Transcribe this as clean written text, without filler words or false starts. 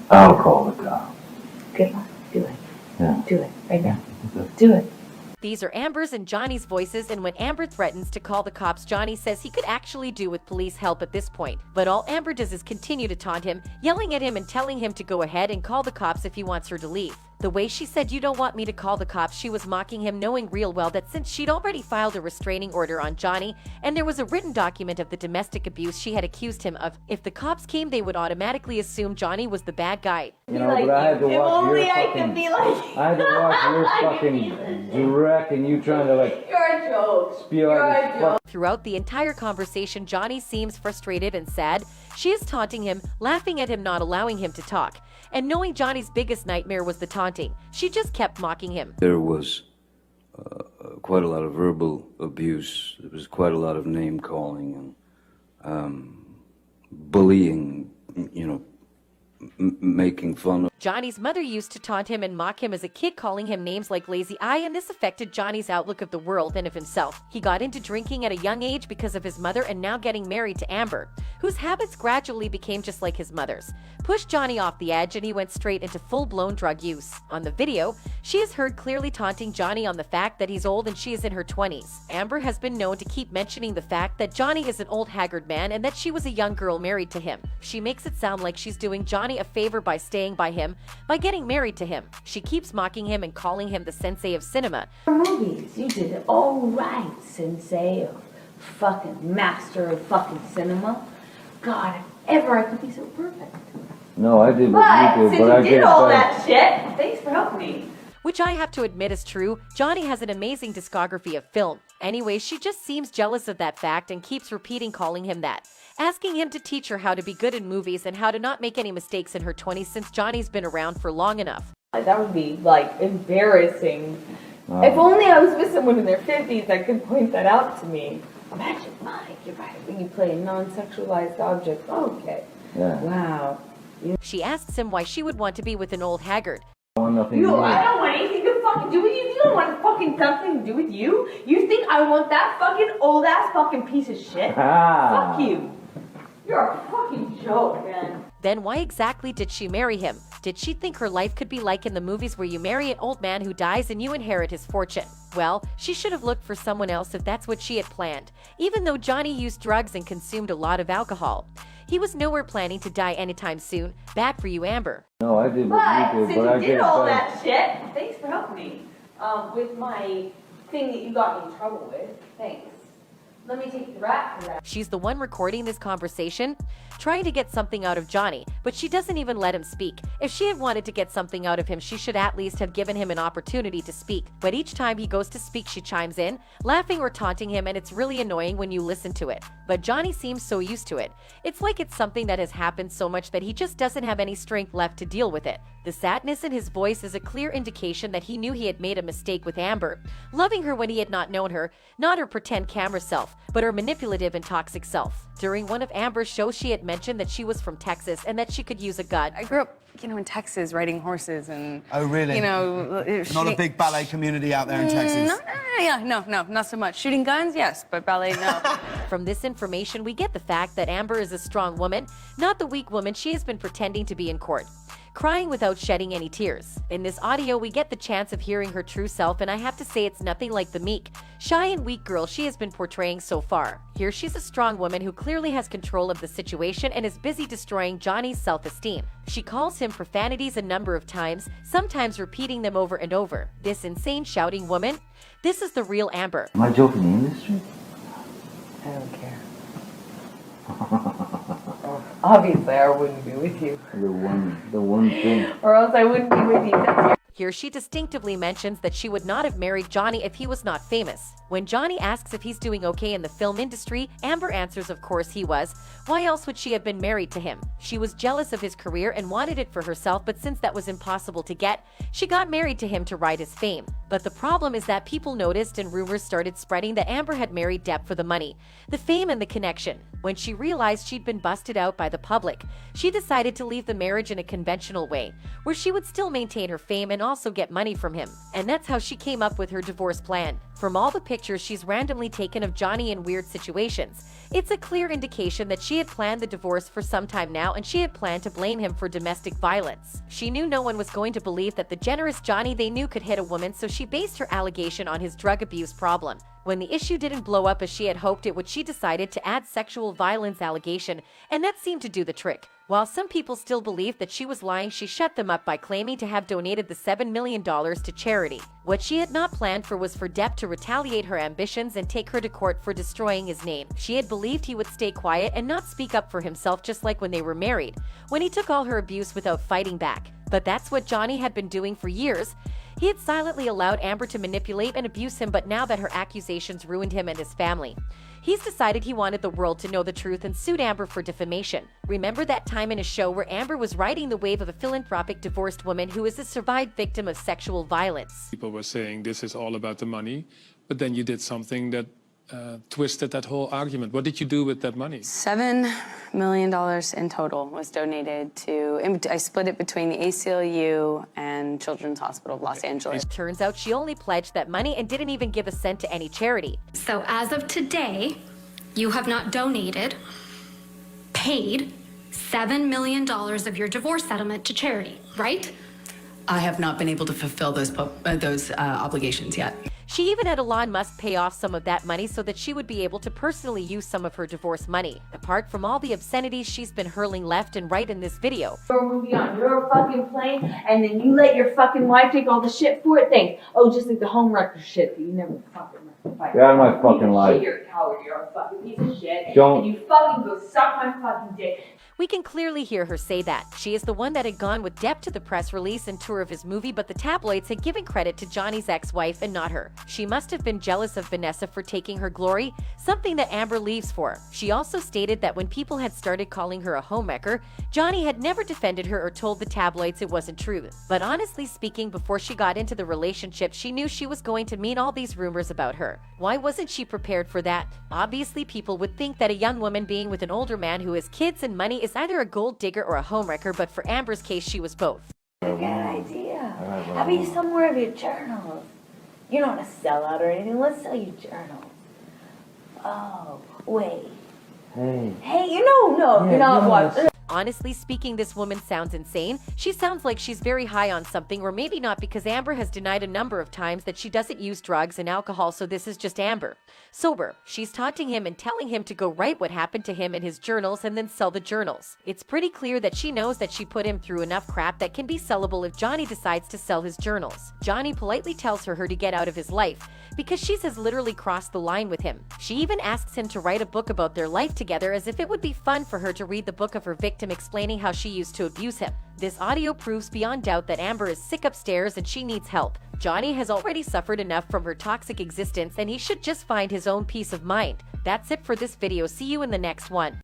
I'll call the cops. Good luck. Do it. Yeah. Do it right now. Do it. These are Amber's and Johnny's voices, and when Amber threatens to call the cops, Johnny says he could actually do with police help at this point. But all Amber does is continue to taunt him, yelling at him and telling him to go ahead and call the cops if he wants her to leave. The way she said, "You don't want me to call the cops," she was mocking him, knowing real well that since she'd already filed a restraining order on Johnny, and there was a written document of the domestic abuse she had accused him of, if the cops came, they would automatically assume Johnny was the bad guy. You know, but I had to watch your fucking... I had to watch your fucking direct and you trying to like... You're a joke. Spew out this fuck... Throughout the entire conversation, Johnny seems frustrated and sad. She is taunting him, laughing at him, not allowing him to talk. And knowing Johnny's biggest nightmare was the taunting, she just kept mocking him. There was quite a lot of verbal abuse. There was quite a lot of name calling and bullying, you know, making fun of. Johnny's mother used to taunt him and mock him as a kid, calling him names like lazy eye, and this affected Johnny's outlook of the world and of himself. He got into drinking at a young age because of his mother, and now getting married to Amber, whose habits gradually became just like his mother's, pushed Johnny off the edge, and he went straight into full-blown drug use. On the video, she is heard clearly taunting Johnny on the fact that he's old and she is in her 20s. Amber has been known to keep mentioning the fact that Johnny is an old haggard man and that she was a young girl married to him. She makes it sound like she's doing Johnny a favor by staying by him, by getting married to him. She keeps mocking him and calling him the sensei of cinema. Movies, you did it all right, sensei of fucking master of fucking cinema. God, if ever I could be so perfect. No, I did what you did, but I did all that shit. Thanks for helping me. Which I have to admit is true. Johnny has an amazing discography of film. Anyway, she just seems jealous of that fact and keeps repeating calling him that, asking him to teach her how to be good in movies and how to not make any mistakes in her 20s since Johnny's been around for long enough. That would be, like, embarrassing. If only I was with someone in their 50s that could point that out to me. Imagine, Mike, you're right, when you play a non-sexualized object. Okay. Yeah. Wow. She asks him why she would want to be with an old haggard. I want nothing to do. I don't want anything to fucking do with you. You don't want fucking something to do with you. You think I want that fucking old-ass fucking piece of shit? Fuck you. You're a fucking joke, man. Then why exactly did she marry him? Did she think her life could be like in the movies where you marry an old man who dies and you inherit his fortune? Well, she should have looked for someone else if that's what she had planned, even though Johnny used drugs and consumed a lot of alcohol. He was nowhere planning to die anytime soon. Bad for you, Amber. No, I did what you did, but I did all that shit. Thanks for helping me with my thing that you got me in trouble with. Thanks. Let me take the rap for that. She's the one recording this conversation, trying to get something out of Johnny, but she doesn't even let him speak. If she had wanted to get something out of him, she should at least have given him an opportunity to speak. But each time he goes to speak, she chimes in, laughing or taunting him, and it's really annoying when you listen to it. But Johnny seems so used to it. It's like it's something that has happened so much that he just doesn't have any strength left to deal with it. The sadness in his voice is a clear indication that he knew he had made a mistake with Amber, loving her when he had not known her, not her pretend camera self, but her manipulative and toxic self. During one of Amber's shows, she had mentioned that she was from Texas and that she could use a gun. I grew up, in Texas, riding horses and... Oh, really? Not a big ballet community out there in Texas? No, not so much. Shooting guns, yes, but ballet, no. From this information, we get the fact that Amber is a strong woman, not the weak woman she has been pretending to be in court, crying without shedding any tears. In this audio, we get the chance of hearing her true self, and I have to say it's nothing like the meek, shy and weak girl she has been portraying so far. Here she's a strong woman who clearly has control of the situation and is busy destroying Johnny's self-esteem. She calls him profanities a number of times, sometimes repeating them over and over. This insane shouting woman? This is the real Amber. Am I joking in the industry? I don't care. Obviously, I wouldn't be with you. The one thing. Or else I wouldn't be with you. Here she distinctively mentions that she would not have married Johnny if he was not famous. When Johnny asks if he's doing okay in the film industry, Amber answers of course he was. Why else would she have been married to him? She was jealous of his career and wanted it for herself, but since that was impossible to get, she got married to him to ride his fame. But the problem is that people noticed and rumors started spreading that Amber had married Depp for the money, the fame, and the connection. When she realized she'd been busted out by the public, she decided to leave the marriage in a conventional way, where she would still maintain her fame and also get money from him. And that's how she came up with her divorce plan. From all the pictures she's randomly taken of Johnny in weird situations, it's a clear indication that she had planned the divorce for some time now, and she had planned to blame him for domestic violence. She knew no one was going to believe that the generous Johnny they knew could hit a woman, so she based her allegation on his drug abuse problem. When the issue didn't blow up as she had hoped it would, she decided to add sexual violence allegation, and that seemed to do the trick. While some people still believed that she was lying, she shut them up by claiming to have donated the $7 million to charity. What she had not planned for was for Depp to retaliate her ambitions and take her to court for destroying his name. She had believed he would stay quiet and not speak up for himself, just like when they were married, when he took all her abuse without fighting back. But that's what Johnny had been doing for years. He had silently allowed Amber to manipulate and abuse him, but now that her accusations ruined him and his family, he's decided he wanted the world to know the truth and sued Amber for defamation. Remember that time in a show where Amber was riding the wave of a philanthropic divorced woman who is a survived victim of sexual violence? People were saying this is all about the money, but then you did something that twisted that whole argument. What did you do with that money? $7 million in total was donated to, I split it between the ACLU and Children's Hospital of Los Angeles. Turns out she only pledged that money and didn't even give a cent to any charity. So as of today, you have not donated, paid $7 million of your divorce settlement to charity, right? I have not been able to fulfill those obligations yet. She even had Elon Musk pay off some of that money so that she would be able to personally use some of her divorce money. Apart from all the obscenities she's been hurling left and right in this video. Your movie on your fucking plane, and then you let your fucking wife take all the shit for it? Thanks. Oh, just like the homewrecker shit that you never fucking fight. Get out of my fucking life. You're a coward. You're a fucking piece of shit. Don't. And you fucking go suck my fucking dick. We can clearly hear her say that. She is the one that had gone with Depp to the press release and tour of his movie, but the tabloids had given credit to Johnny's ex-wife and not her. She must have been jealous of Vanessa for taking her glory, something that Amber leaves for. She also stated that when people had started calling her a homewrecker, Johnny had never defended her or told the tabloids it wasn't true. But honestly speaking, before she got into the relationship, she knew she was going to meet all these rumors about her. Why wasn't she prepared for that? Obviously, people would think that a young woman being with an older man who has kids and money is either a gold digger or a homewrecker, but for Amber's case, she was both. I got an idea. How about you sell more of your journals? You don't want to sell out or anything. Let's sell your journals. Oh, wait. Hey, you're not watching. Honestly speaking, this woman sounds insane. She sounds like she's very high on something, or maybe not, because Amber has denied a number of times that she doesn't use drugs and alcohol, so this is just Amber. Sober. She's taunting him and telling him to go write what happened to him in his journals and then sell the journals. It's pretty clear that she knows that she put him through enough crap that can be sellable if Johnny decides to sell his journals. Johnny politely tells her to get out of his life, because she has literally crossed the line with him. She even asks him to write a book about their life together, as if it would be fun for her to read the book of her victim explaining how she used to abuse him. This audio proves beyond doubt that Amber is sick upstairs and she needs help. Johnny has already suffered enough from her toxic existence, and he should just find his own peace of mind. That's it for this video. See you in the next one.